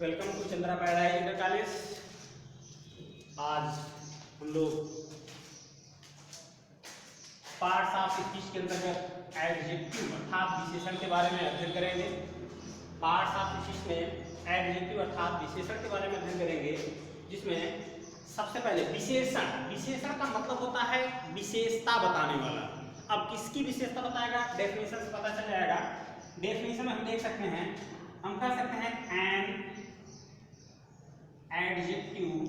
Welcome to Chandra paradise inter college. आज हम लोग पार्ट्स ऑफ स्पीच के अंतर्गत एडजेक्टिव अर्थात विशेषण के बारे में अध्ययन करेंगे। पार्ट्स ऑफ स्पीच में एडजेक्टिव अर्थात विशेषण के बारे में अध्ययन करेंगे, जिसमें सबसे पहले विशेषण। विशेषण का मतलब होता है विशेषता बताने वाला। अब किसकी विशेषता बताएगा, डेफिनेशन से पता चल जाएगा। डेफिनेशन में हम देख सकते हैं, हम कह सकते हैं N adjective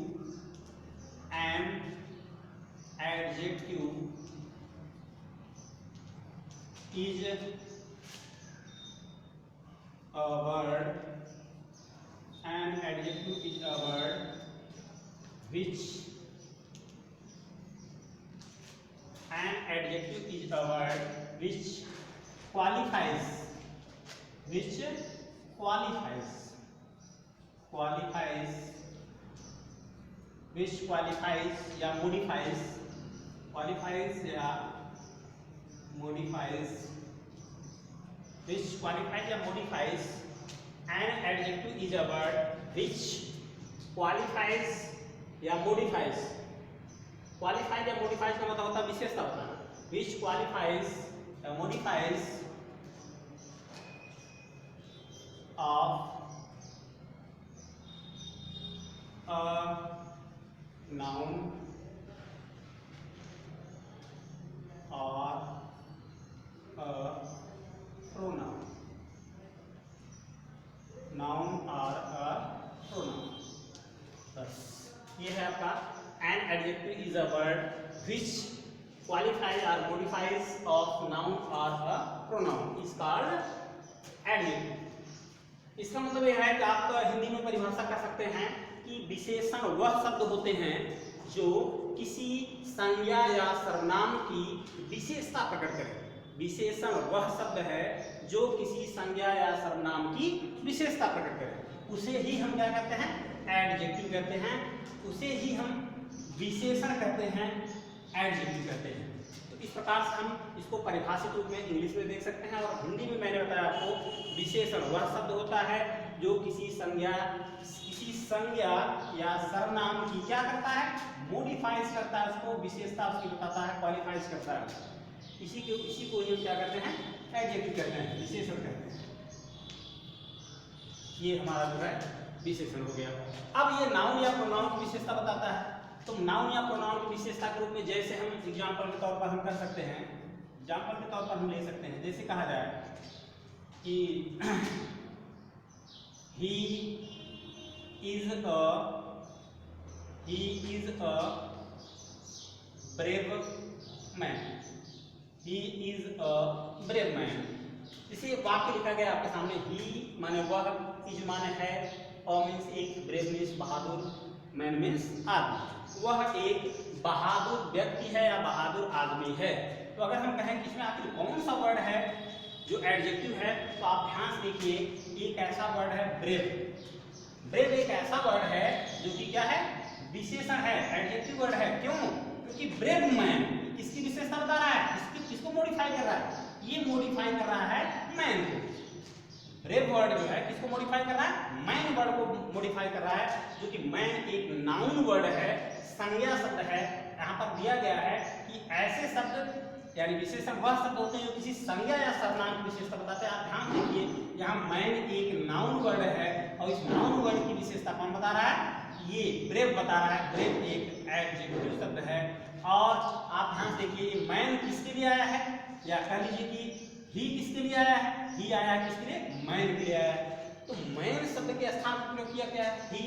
is a word, an adjective is a word which qualifies या modifies an adjective is a word which qualifies या modifies। qualifies या modifies का मतलब होता है विशेषता बताना। which qualifies या modifies of a noun or a pronoun। बस ये है आपका an adjective is a word which qualifies or modifies of noun or a pronoun is called adjective। इसका मतलब यह है कि आप हिंदी में परिभाषा कर सकते हैं कि विशेषण वह शब्द होते हैं जो किसी संज्ञा या सर्वनाम की विशेषता प्रकट करें। विशेषण वह शब्द है जो किसी संज्ञा या सर्वनाम की विशेषता प्रकट करे, उसे ही हम क्या कहते हैं, एडजेक्टिव कहते हैं। उसे ही हम विशेषण कहते हैं, एडजेक्टिव कहते हैं। तो इस प्रकार से हम इसको परिभाषित रूप में इंग्लिश में देख सकते हैं। और हिंदी में मैंने बताया आपको, विशेषण वह शब्द होता है जो किसी संज्ञा या सर्वनाम की क्या करता है, मॉडिफाइज करता है, उसको विशेषता उसकी बताता है, क्वालिफाइज करता है। इसी को हम क्या करते हैं, एडजेक्टिव कहते हैं, विशेषण कहते हैं। ये हमारा जो है विशेषण हो गया। अब ये नाउन या प्रोनाउन की विशेषता बताता है। तो नाउन या प्रोनाउन की विशेषता के रूप में जैसे हम एग्जांपल के तौर पर हम कर सकते हैं, एग्जांपल के तौर पर हम ले सकते हैं। जैसे कहा जाए कि he is a brave man। he is a brave man। इसे वाक्य लिखा गया आपके सामने। ही माने वह, इज माने है, और मीन्स एक, ब्रेव मीन्स बहादुर, मैन मीन्स आदमी। वह एक बहादुर व्यक्ति है या बहादुर आदमी है। तो अगर हम कहें कि इसमें आखिर कौन सा वर्ड है जो एडजेक्टिव है, तो आप ध्यान से देखिए, एक ऐसा वर्ड है ब्रेव। ब्रेव एक ऐसा वर्ड है जो कि क्या है, विशेषण है, एडजेक्टिव वर्ड है। क्यों? क्योंकि ब्रेव मैन किसकी विशेषता बता रहा है, किसको मॉडिफाई कर रहा है, ये मॉडिफाई कर रहा है मैन को। ब्रेव वर्ड जो है किसको मॉडिफाई कर रहा है, मैन वर्ड को मॉडिफाई कर रहा है, जो कि मैन एक नाउन वर्ड है, संज्ञा शब्द है। यहाँ पर दिया गया है कि ऐसे शब्द यानी विशेषण वह शब्द होते हैं जो किसी संज्ञा या सर्वनाम की विशेषता बताते हैं। आप ध्यान देखिए, यहाँ मैन एक नाउन वर्ड है और इस नाउन वर्ड की विशेषता कौन बता रहा है, ये ब्रेव बता रहा है। ब्रेव एक एडजेक्टिव शब्द है। और आप ध्यान देखिए, ये मैन किसके लिए आया है, या कह लीजिए कि ही किसके लिए आया है, ही आया है किसके लिए, मैन के लिए आया है। तो मैन शब्द के स्थान पर प्रयोग किया गया है ही,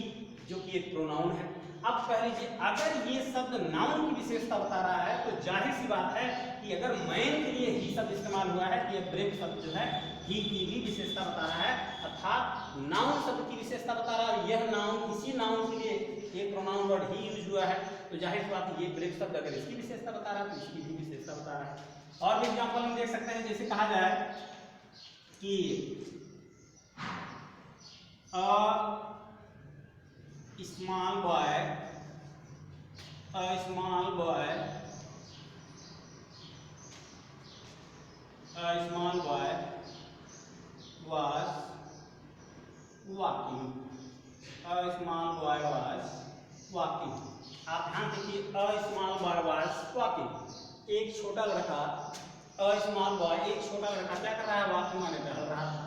जो कि एक प्रोनाउन है। अब कह लीजिए, अगर ये शब्द नाउन की विशेषता बता रहा है, तो जाहिर सी बात है कि अगर मैन के लिए ही शब्द इस्तेमाल हुआ है, तो ये ब्रेव शब्द जो है ही की भी विशेषता बता रहा है, अर्थात नाउन शब्द की विशेषता बता रहा है। यह नाउन, इसी नाउन के लिए एक प्रोनाउन वर्ड ही यूज हुआ है, तो जाहिर सी बात है ये ब्रेव शब्द अगर इसकी विशेषता बता रहा है, तो इसकी भी विशेषता बता रहा है। और भी एग्जाम्पल हम देख सकते हैं। जैसे कहा जाए कि small boy was walking। A small boy was walking. आप ध्यान देखिए, a small boy was walking. एक छोटा लड़का, a small boy एक छोटा लड़का क्या कर रहा है? walking माने टहल रहा था।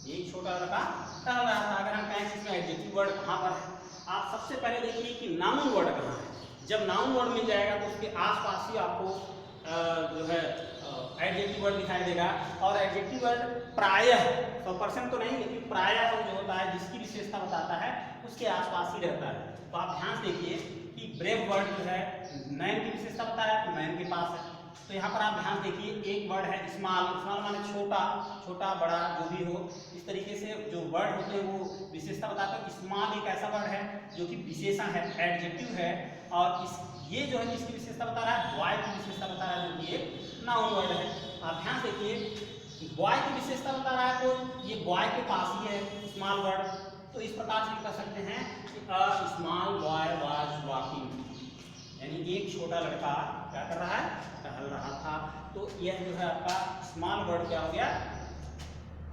एक छोटा लड़का टहल रहा था। अगर हम कहें इसमें एडजेक्टिव वर्ड कहाँ पर है, आप सबसे पहले देखिए कि नाउन वर्ड कहाँ है। जब नाउन वर्ड मिल जाएगा तो उसके आसपास ही आपको जो है एडजेक्टिव वर्ड दिखाई देगा। और एडजेक्टिव वर्ड प्रायः 100% तो नहीं, लेकिन प्रायः जो होता है जिसकी विशेषता बताता है उसके आसपास ही रहता है। तो आप ध्यान से देखिए कि ब्रेव वर्ड जो है मैन की विशेषता बताया तो मैन के पास है। तो यहाँ पर आप ध्यान देखिए, एक वर्ड है स्मॉल, स्मॉल माने छोटा, छोटा बड़ा जो भी हो, इस तरीके से जो वर्ड होते हैं वो विशेषता बताते हैं। स्मॉल एक ऐसा वर्ड है जो कि विशेषण है, एडजेक्टिव है। और इस ये जो है जिसकी विशेषता बता रहा है, बॉय की विशेषता बता रहा है, जो कि एक नाउन वर्ड है। आप ध्यान देखिए, बॉय की विशेषता बता रहा है तो ये बॉय के पास ही है स्मॉल वर्ड। तो इस प्रकार से हम कह सकते हैं कि a small boy was walking, यानी एक छोटा लड़का क्या कर रहा है? टहल रहा था। तो यह जो है आपका स्मॉल वर्ड क्या हो गया।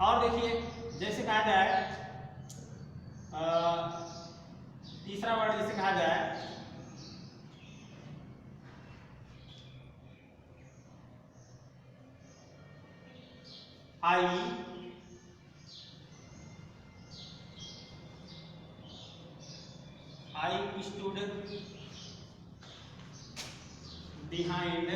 और देखिए जैसे कहा जाए तीसरा वर्ड जैसे कहा जाए I stood behind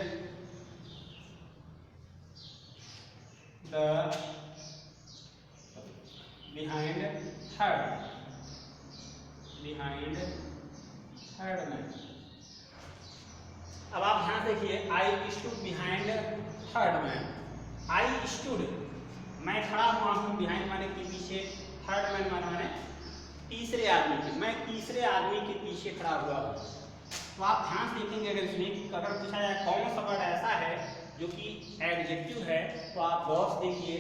third man। अब आप ध्यान देखिए, I stood behind third man। I stood मैं खड़ा हुआ हूँ, behind माने के पीछे, third man माने तीसरे आदमी के, मैं तीसरे आदमी के पीछे खड़ा हुआ हूँ। तो आप ध्यान से देखेंगे अगर इसमें कि अगर पूछा जाए कौन सा वर्ड ऐसा है जो कि एडजेक्टिव है, तो आप गौर से देखिए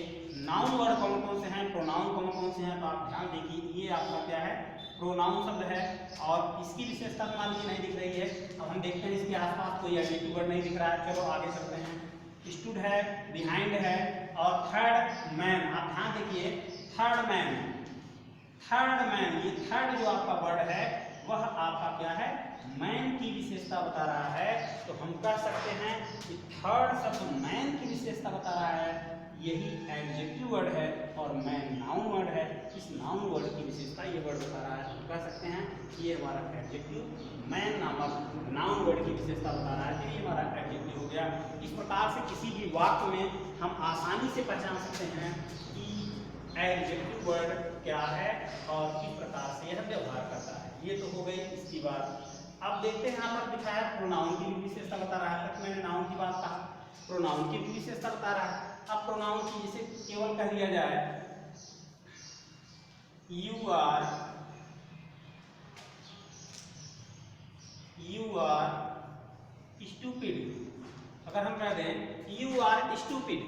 नाउन वर्ड कौन कौन से हैं, प्रोनाउन कौन कौन से हैं। तो आप ध्यान देखिए, ये आपका क्या है? प्रोनाउन शब्द है। और इसकी विशेषता मान लीजिए नहीं दिख रही है। अब हम देखते हैं इसके आसपास कोई एडजेक्टिव वर्ड नहीं दिख रहा है। चलो आगे चलते हैं। स्टूड है, बिहाइंड है और थर्ड मैन। आप ध्यान देखिए, थर्ड मैन, थर्ड मैन, ये थर्ड जो आपका वर्ड है वह आपका क्या है? मैन की विशेषता बता रहा है। तो हम कह सकते हैं कि थर्ड शब्द मैन की विशेषता बता रहा है, यही एडजेक्टिव वर्ड है और मैन नाउन वर्ड है। इस नाउन वर्ड की विशेषता ये वर्ड बता रहा है। हम कह सकते हैं कि ये हमारा एडजेक्टिव मैन नामक नाउन वर्ड की विशेषता बता रहा है, तो ये हमारा एडजेक्टिव हो गया। इस प्रकार से किसी भी वाक्य में हम आसानी से पहचान सकते हैं कि एडजेक्टिव वर्ड क्या है और किस प्रकार से यह व्यवहार करता है। ये तो हो गई इसकी बात। अब देखते हैं यहाँ पर दिखाया प्रोनाउन की भी विशेषता बता रहा है। तक मैंने नाउन की बात कहा, प्रोनाउन की भी विशेषता बता रहा है। अब प्रोनाउन की जिसे केवल कह दिया जाए यू आर स्टूपिड, अगर हम कह दें यू आर स्टूपिड।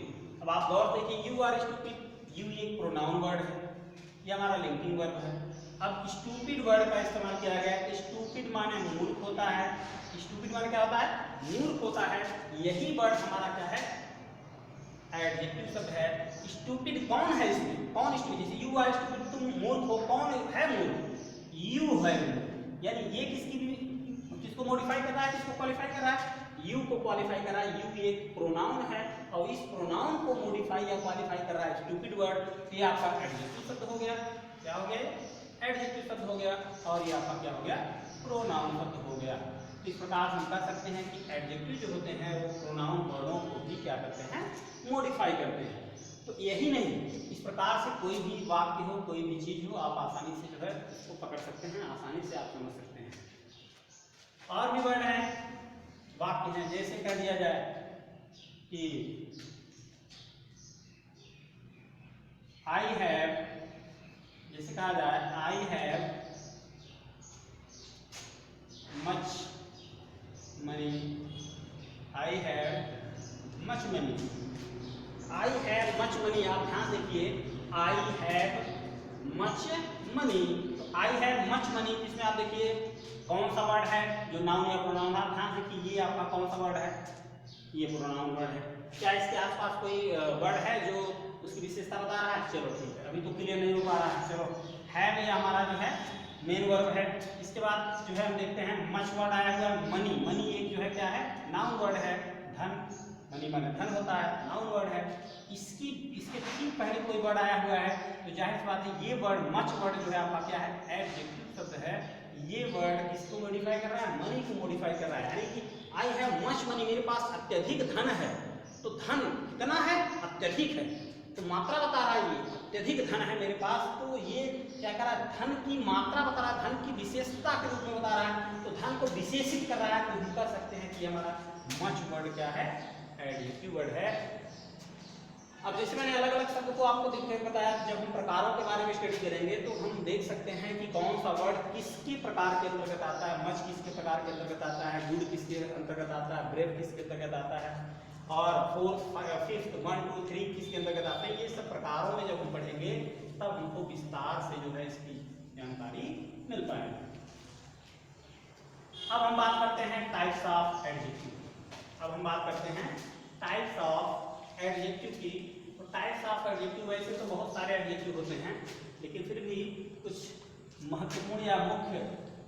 अब आप गौर देखिए, यू आर स्टूपिड, यू एक प्रोनाउन वर्ड है, ये हमारा लिंकिंग वर्ब है। अब स्टूपिड वर्ड का इस्तेमाल किया गया। स्टूपिड माने मूर्ख होता है। स्टूपिड माने क्या होता है? मूर्ख होता है। यही वर्ड हमारा क्या है? एडजेक्टिव शब्द है। स्टूपिड कौन है इसमें? कौन स्टूपिड? जैसे यू आर स्टूपिड, तुम मूर्ख हो, कौन है मूर्ख? यू है। यानी ये किसको मॉडिफाई कर रहा है, किसको क्वालिफाई कर रहा है? यू को क्वालिफाई कर रहा है। यू एक प्रोनाउन है और इस प्रोनाउन को मॉडिफाई या क्वालिफाई कर रहा है स्टूपिड वर्ड। ये आपका एडजेक्टिव शब्द हो गया। क्या हो गया? एडजेक्टिव शब्द हो गया। और ये आपका क्या हो गया? प्रोनाउन शब्द हो गया। इस प्रकार हम कह सकते हैं कि एडजेक्टिव जो होते हैं वो प्रोनाउन वर्डों को भी क्या करते हैं? मॉडिफाई करते हैं। तो यही नहीं, इस प्रकार से कोई भी वाक्य हो, कोई भी चीज हो, आप आसानी से जो है उसको पकड़ सकते हैं, आसानी से आप समझ सकते हैं। और भी वर्ड हैं, वाक्य हैं, जैसे कह दिया जाए कि आई हैव, जैसे कहा जाए I have much money, I have much money, I have much money. आप ध्यान देखिए, आई हैव मच मनी, तो आई हैव मच मनी, इसमें आप देखिए कौन सा वर्ड है? जो नाउन या प्रोनाउन। आप ध्यान देखिए, ये आपका कौन सा वर्ड है? ये प्रोनाउन वर्ड है। क्या इसके आसपास कोई वर्ड है जो उसकी विशेषता बता रहा है? चलो ठीक है, अभी तो क्लियर नहीं हो पा रहा है। चलो, हैव ये हमारा जो है मेन वर्ब है। इसके बाद जो है हम देखते हैं मच वर्ड आया हुआ है मनी। मनी एक जो है क्या है नाउन वर्ड है। धन, मनी माने धन होता है, नाउन वर्ड है। इसके ठीक पहले कोई वर्ड आया हुआ है तो जाहिर सी बात है ये वर्ड मच वर्ड जो है आपका क्या है एडजेक्टिव शब्द है। ये वर्ड किसको मॉडिफाई कर रहा है मनी को मॉडिफाई कर रहा है, यानी कि आई हैव मच मनी, मेरे पास अत्यधिक धन है। तो धन कितना है अत्यधिक है, तो मात्रा बता रहा है ये अत्यधिक धन है मेरे पास। तो ये क्या कर रहा है धन की मात्रा बता रहा है, धन की विशेषता के रूप में बता रहा है, तो धन को विशेषित कर रहा है। तो हम कह सकते हैं कि हमारा मच वर्ड क्या है एडजेक्टिव वर्ड है। अब जैसे मैंने अलग अलग शब्द को आपको देखते हुए बताया, जब हम प्रकारों के बारे में स्टडी करेंगे तो हम देख सकते हैं कि कौन सा वर्ड किसके प्रकार के अंतर्गत आता है। मच किसके प्रकार के अंतर्गत आता है, गुड किसके अंतर्गत आता है, ब्रेव किसके अंतर्गत आता है, और फोर्थ फिफ्थ 1 2 3 किसके अंतर्गत आता है। ये सब प्रकारों में जब हम पढ़ेंगे तब हमको विस्तार से जो है इसकी जानकारी मिल पाएगी। अब हम बात करते हैं टाइप्स ऑफ एडजेक्टिव। अब हम बात करते हैं टाइप्स ऑफ एडजेक्टिव की। तो टाइप्स ऑफ एडजेक्टिव वैसे तो बहुत सारे एडजेक्टिव होते हैं, लेकिन फिर भी कुछ महत्वपूर्ण या मुख्य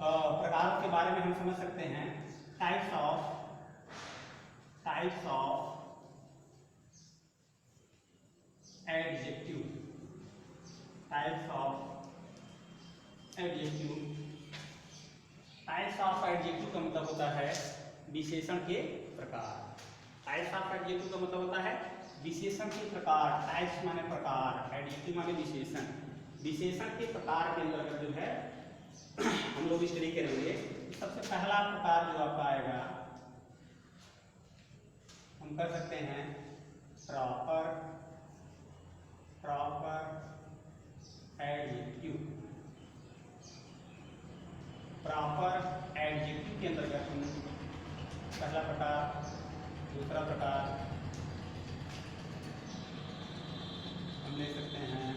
प्रकारों के बारे में हम समझ सकते हैं। Types of adjective. Types of adjective. Types of adjective का मतलब होता है विशेषण के प्रकार। टाइप्स ऑफ एडजेक्टिव का मतलब होता है विशेषण के प्रकार। टाइप्स माने प्रकार, एडजेक्टिव माने विशेषण। विशेषण के प्रकार के अंतर्गत जो है हम लोग स्टडी करेंगे। सबसे पहला प्रकार जो आपका आएगा हम कर सकते हैं प्रॉपर एडजेक्टिव। प्रॉपर एडजेक्टिव के अंतर्गत हम पहला प्रकार, दूसरा प्रकार हम ले सकते हैं।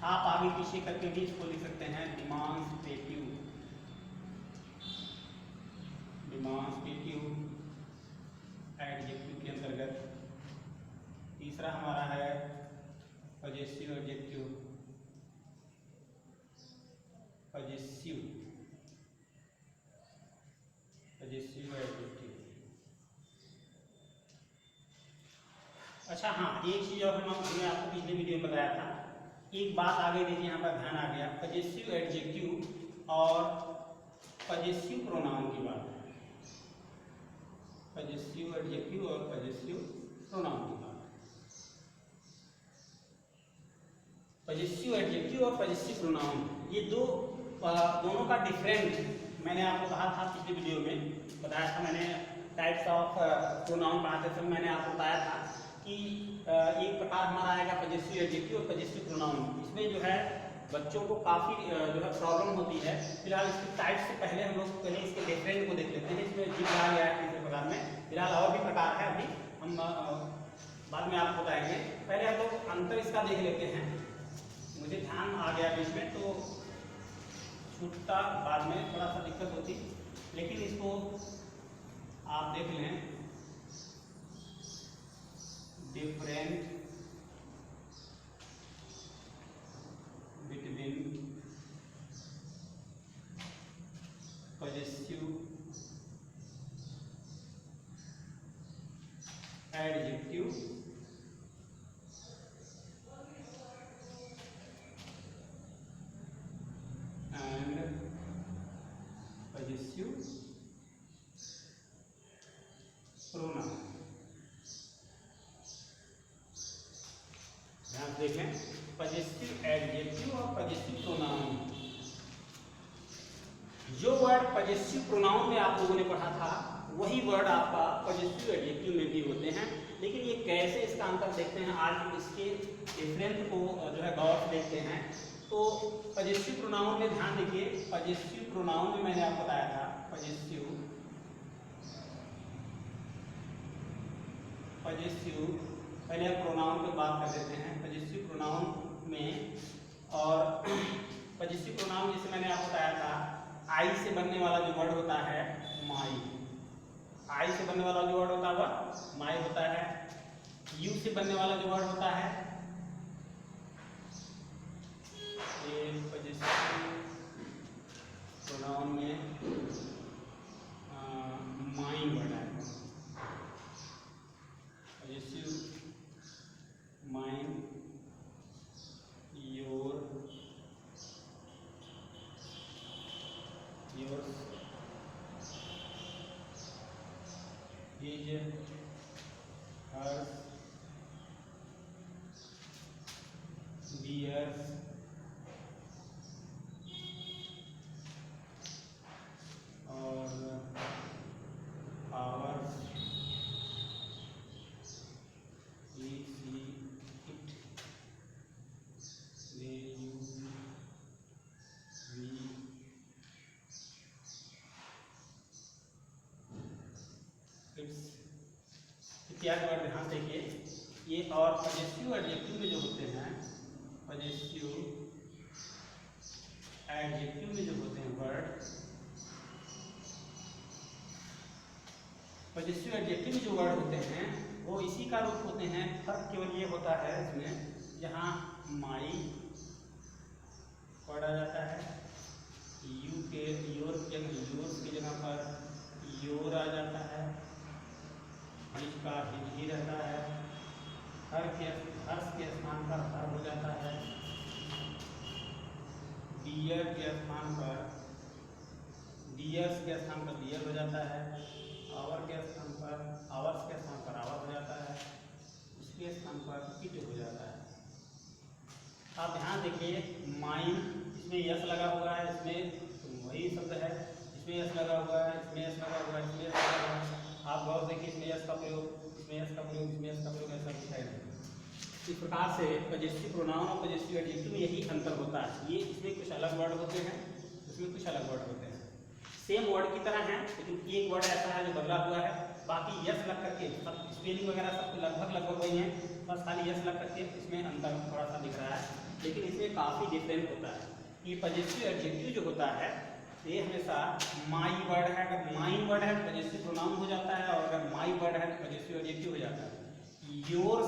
आप आगे पीछे करके भी इसको लिख सकते हैं डिमॉन्स्ट्रेटिव एडजेक्टिव के अंतर्गत। तीसरा हमारा है पजेसिव एडजेक्टिव। Possessive adjective. अच्छा हाँ, एक चीज और हमने आपको पिछले वीडियो में बताया था, एक बात आगे देखिए यहाँ पर ध्यान आ गया। पजेसिव एडजेक्टिव और पजेसिव प्रोनाउन की बात। पजेसिव एडजेक्टिव और पजेसिव प्रोनाउन की बात। पजेसिव एडजेक्टिव और पजेसिव प्रोनाउन ये दोनों का डिफरेंट मैंने आपको कहा था पिछले वीडियो में, बताया था मैंने। टाइप्स ऑफ प्रोनाउन पढ़ाते समय मैंने आपको बताया था कि एक प्रकार हमारा आएगा पजेसिव एडजेक्टिव और पजेसिव प्रोनाउन। इसमें जो है बच्चों को काफ़ी जो है प्रॉब्लम होती है। फिलहाल इसकी टाइप से पहले हम लोग पहले इसके डिफरेंट को देख लेते हैं। इसमें जीव कहा गया है तीसरे प्रकार में। फिलहाल और भी प्रकार है, अभी हम बाद में आपको बताएंगे। पहले हम लोग अंतर इसका देख लेते हैं। मुझे ध्यान आ गया बीच में तो छूटता बाद में थोड़ा सा दिक्कत होती, लेकिन इसको आप देख लें। Different between possessive adjective and possessive pronoun. ध्यान से देखें, पजेसिव एडजेक्टिव और पजेसिव प्रोनाउन। जो वर्ड पजेसिव प्रोनाउन में आप लोगों ने पढ़ा था वही वर्ड आपका पजेसिव एडजेक्टिव में भी होते हैं। लेकिन ये कैसे इसका अंतर देखते हैं, आज हम इसके डिफरेंस को जो है गौर से देखते हैं। तो पजेसिव प्रोनाउन में ध्यान देखिए, पजेसिव प्रोनाउन में मैंने आपको बताया था पजेसिव पहले हम प्रोनाउन पे बात कर देते हैं। पजेसिव प्रोनाउन में, और पजेसिव प्रोनाउन जैसे मैंने आपको बताया था आई से बनने वाला जो वर्ड होता है माई। आई से बनने वाला जो वर्ड होता है वह माई होता है। यू से बनने वाला जो वर्ड होता है ये पॉजिटिव प्रोनाउन में माइन वर्ड आएगा, positive mine, your, yours, his, hers, dears, और ours, we, she, it, they, you, we, its इत्यादि वर्ड ध्यान देखिए। ये और पॉजिटिव एडजेक्टिव में जो होते हैं, पॉजिटिव एडजेक्टिव में जो होते हैं वर्ड, पॉजिटिव एडजेक्टिव में जो वर्ड होते हैं वो इसी का रूप होते हैं। फर्क केवल ये होता है इसमें, यहाँ माई वर्ड आ जाता है, यू के योर के योर्स की जगह पर योर आ जाता है, हिज का हिज ही रहता है, हर्ष के स्थान पर हर हो जाता है, डियर के स्थान पर डियर्स के स्थान पर डियर हो जाता है, आवर के स्थान पर आवर्स के स्थान पर आवर हो जाता है, इसके स्थान पर इट हो जाता है। आप ध्यान देखिए, माइन इसमें यस लगा हुआ है, इसमें वही शब्द है, इसमें यस लगा हुआ है, इसमें यस लगा हुआ है, इसमें यस लगा हुआ है। आप गौर देखिए, इसमें यस का प्रयोग, इसमें यस का प्रयोग, इसमें यस का प्रयोग ऐसा दिखाई देता है। इस प्रकार से पॉजिटिव प्रोनाउन और पॉजिटिव एडजेक्टिव में यही अंतर होता है। ये इसमें कुछ अलग वर्ड होते हैं, इसमें कुछ अलग वर्ड होते हैं, सेम वर्ड की तरह हैं, लेकिन एक वर्ड ऐसा है जो बदला हुआ है। बाकी यस लग करके सब स्पेलिंग वगैरह सब लगभग वही है, बस खाली यस लग करके इसमें अंतर थोड़ा सा दिख रहा है, लेकिन इसमें काफ़ी डिफरेंट होता है। ये पॉजिटिव एडजेक्टिव जो होता है ये हमेशा माई वर्ड है, अगर माइन वर्ड है तो पॉजिटिव प्रोनाउन हो जाता है, और अगर माई वर्ड है तो पॉजिटिव एडजेक्टिव हो जाता है। योर्स